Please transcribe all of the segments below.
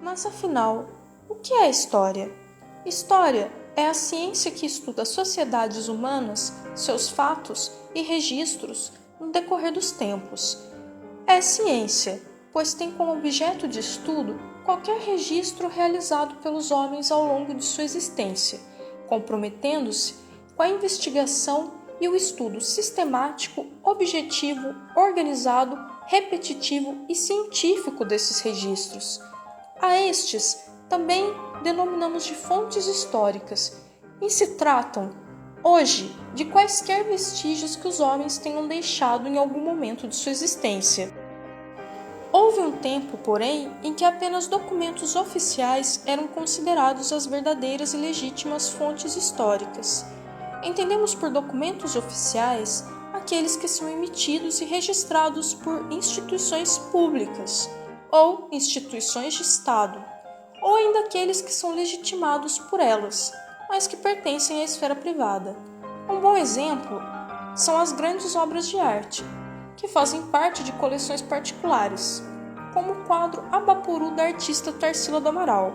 Mas afinal, o que é história? História é a ciência que estuda as sociedades humanas, seus fatos e registros no decorrer dos tempos. É ciência, pois tem como objeto de estudo qualquer registro realizado pelos homens ao longo de sua existência, comprometendo-se com a investigação e o estudo sistemático, objetivo, organizado, repetitivo e científico desses registros. A estes também denominamos de fontes históricas e se tratam, hoje, de quaisquer vestígios que os homens tenham deixado em algum momento de sua existência. Houve um tempo, porém, em que apenas documentos oficiais eram considerados as verdadeiras e legítimas fontes históricas. Entendemos por documentos oficiais aqueles que são emitidos e registrados por instituições públicas ou instituições de Estado, ou ainda aqueles que são legitimados por elas, mas que pertencem à esfera privada. Um bom exemplo são as grandes obras de arte, que fazem parte de coleções particulares, como o quadro Abaporu da artista Tarsila do Amaral.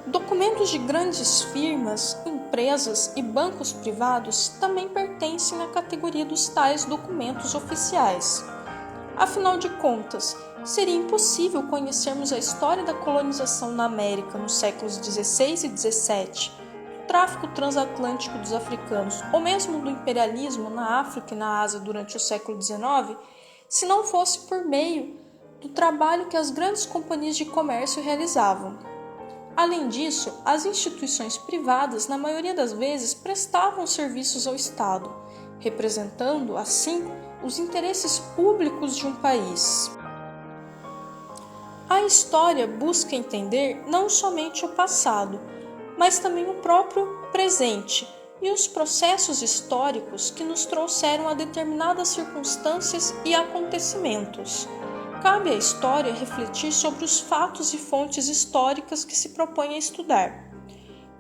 Documentos de grandes firmas, empresas e bancos privados também pertencem à categoria dos tais documentos oficiais. Afinal de contas, seria impossível conhecermos a história da colonização na América nos séculos XVI e XVII, do tráfico transatlântico dos africanos ou mesmo do imperialismo na África e na Ásia durante o século XIX, se não fosse por meio do trabalho que as grandes companhias de comércio realizavam. Além disso, as instituições privadas, na maioria das vezes, prestavam serviços ao Estado, representando, assim, os interesses públicos de um país. A história busca entender não somente o passado, mas também o próprio presente e os processos históricos que nos trouxeram a determinadas circunstâncias e acontecimentos. Cabe à história refletir sobre os fatos e fontes históricas que se propõe a estudar.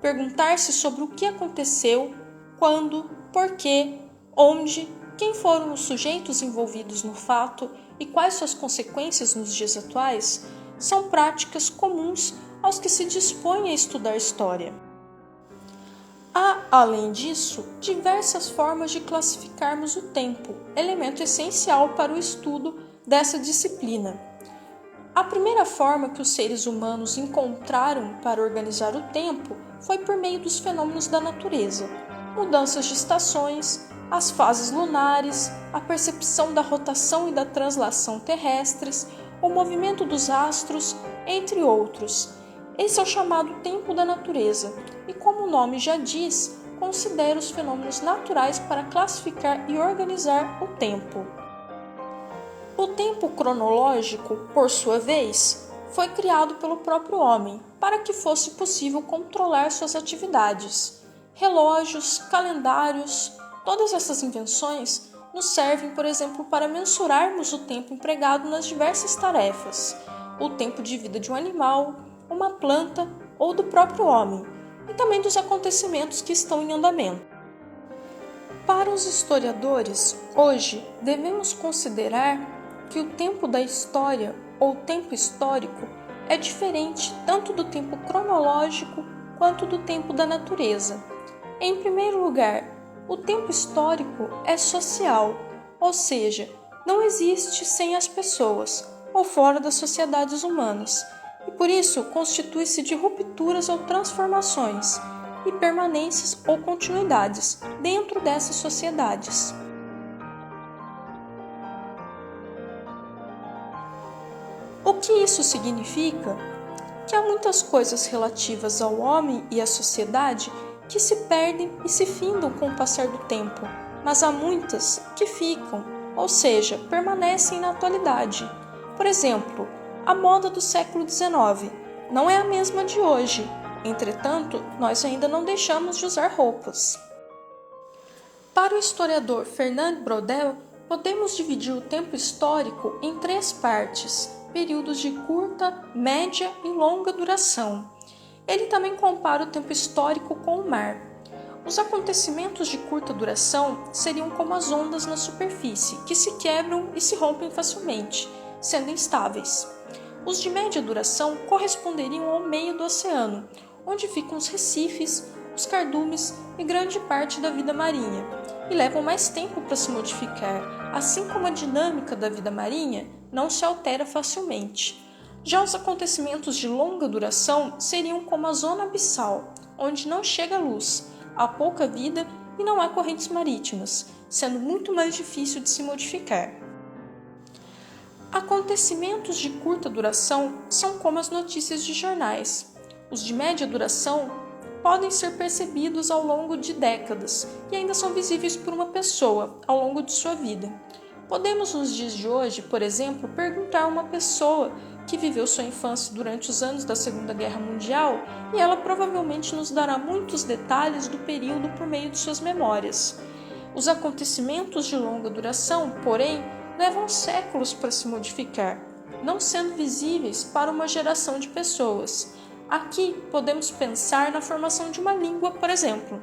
Perguntar-se sobre o que aconteceu, quando, porquê, onde, quem foram os sujeitos envolvidos no fato e quais suas consequências nos dias atuais, são práticas comuns aos que se dispõem a estudar história. Há, além disso, diversas formas de classificarmos o tempo, elemento essencial para o estudo dessa disciplina. A primeira forma que os seres humanos encontraram para organizar o tempo foi por meio dos fenômenos da natureza, mudanças de estações, as fases lunares, a percepção da rotação e da translação terrestres, o movimento dos astros, entre outros. Esse é o chamado tempo da natureza, e como o nome já diz, considera os fenômenos naturais para classificar e organizar o tempo. O tempo cronológico, por sua vez, foi criado pelo próprio homem para que fosse possível controlar suas atividades. Relógios, calendários, todas essas invenções nos servem, por exemplo, para mensurarmos o tempo empregado nas diversas tarefas, o tempo de vida de um animal, uma planta ou do próprio homem, e também dos acontecimentos que estão em andamento. Para os historiadores, hoje devemos considerar que o tempo da história ou tempo histórico é diferente tanto do tempo cronológico quanto do tempo da natureza. Em primeiro lugar, o tempo histórico é social, ou seja, não existe sem as pessoas ou fora das sociedades humanas, e por isso constitui-se de rupturas ou transformações e permanências ou continuidades dentro dessas sociedades. O que isso significa? Que há muitas coisas relativas ao homem e à sociedade que se perdem e se findam com o passar do tempo, mas há muitas que ficam, ou seja, permanecem na atualidade. Por exemplo, a moda do século XIX não é a mesma de hoje, entretanto, nós ainda não deixamos de usar roupas. Para o historiador Fernand Braudel, podemos dividir o tempo histórico em 3 partes, períodos de curta, média e longa duração. Ele também compara o tempo histórico com o mar. Os acontecimentos de curta duração seriam como as ondas na superfície, que se quebram e se rompem facilmente, sendo instáveis. Os de média duração corresponderiam ao meio do oceano, onde ficam os recifes, os cardumes e grande parte da vida marinha, e levam mais tempo para se modificar, assim como a dinâmica da vida marinha não se altera facilmente. Já os acontecimentos de longa duração seriam como a zona abissal, onde não chega a luz, há pouca vida e não há correntes marítimas, sendo muito mais difícil de se modificar. Acontecimentos de curta duração são como as notícias de jornais. Os de média duração podem ser percebidos ao longo de décadas e ainda são visíveis por uma pessoa ao longo de sua vida. Podemos, nos dias de hoje, por exemplo, perguntar a uma pessoa que viveu sua infância durante os anos da Segunda Guerra Mundial e ela provavelmente nos dará muitos detalhes do período por meio de suas memórias. Os acontecimentos de longa duração, porém, levam séculos para se modificar, não sendo visíveis para uma geração de pessoas. Aqui podemos pensar na formação de uma língua, por exemplo.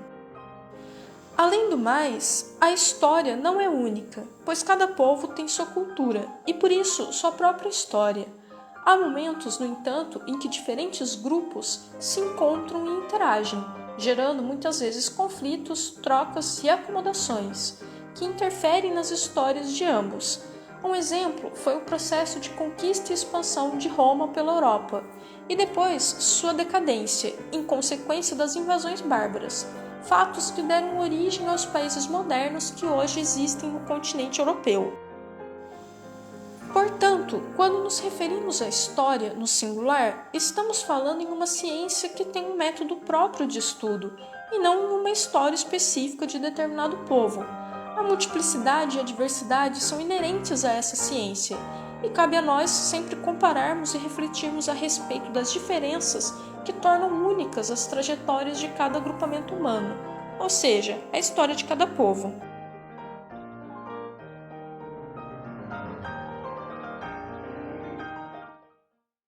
Além do mais, a história não é única, pois cada povo tem sua cultura e, por isso, sua própria história. Há momentos, no entanto, em que diferentes grupos se encontram e interagem, gerando muitas vezes conflitos, trocas e acomodações, que interferem nas histórias de ambos. Um exemplo foi o processo de conquista e expansão de Roma pela Europa, e depois sua decadência, em consequência das invasões bárbaras, fatos que deram origem aos países modernos que hoje existem no continente europeu. Portanto, quando nos referimos à história no singular, estamos falando em uma ciência que tem um método próprio de estudo, e não em uma história específica de determinado povo. A multiplicidade e a diversidade são inerentes a essa ciência, e cabe a nós sempre compararmos e refletirmos a respeito das diferenças que tornam únicas as trajetórias de cada agrupamento humano, ou seja, a história de cada povo.